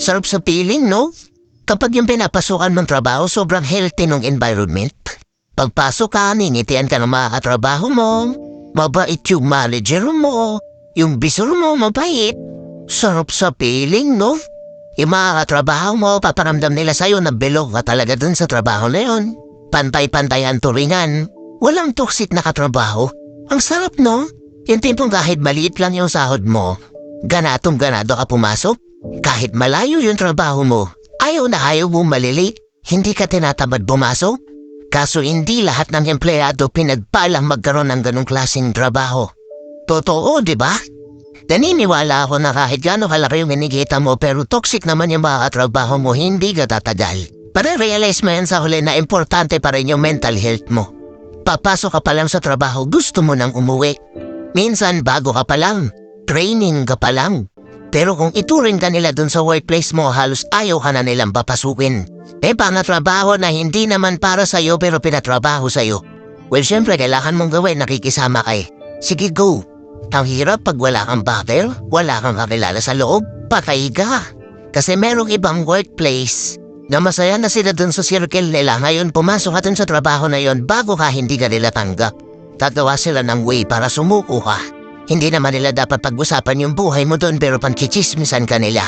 Sarap sa feeling, no? Kapag yung pinapasukan mong trabaho, sobrang healthy ng environment. Pagpasok ka, ningitian ka ng mga katrabaho mo. Mabait yung manager mo. Yung bisor mo, mabait. Sarap sa feeling, no? Yung mga katrabaho mo, paparamdam nila sa'yo na belong ka talaga dun sa trabaho na yun. Pantay-pantay ang turingan. Walang toxic na katrabaho. Ang sarap, no? Yung tipong kahit maliit lang yung sahod mo, ganado ka pumasok. Kahit malayo yung trabaho mo, ayaw na ayaw mo malilate, hindi ka tinatamad bumasok. Kaso hindi lahat ng empleyado pinagpalang magkaroon ng ganong klaseng trabaho. Totoo, di ba? Naniniwala ako na kahit gano'ng kalaki yung kinikita mo pero toxic naman yung mga katrabaho mo, hindi ka tatagal. Pare-realize mo yan sa huli na importante pa rin yung mental health mo. Papasok ka pa lang sa trabaho, gusto mo nang umuwi. Minsan bago ka pa lang, training ka pa lang. Pero kung ituring ka nila dun sa workplace mo, halos ayaw ka na nilang papasukin. Panatrabaho na hindi naman para sa'yo pero pinatrabaho sa'yo. Well, syempre, kailangan mong gawin, nakikisama ka eh. Sige, go. Ang hirap pag wala kang battle, wala kang kakilala sa loob, patay ka. Kasi merong ibang workplace na masaya na sila dun sa circle nila. Ngayon, pumasok ka dun sa trabaho na yon bago ka hindi ka nila tanggap. Tatawa sila ng way para sumuko ka. Hindi naman nila dapat pag-usapan yung buhay mo doon pero pankichismisan ka nila.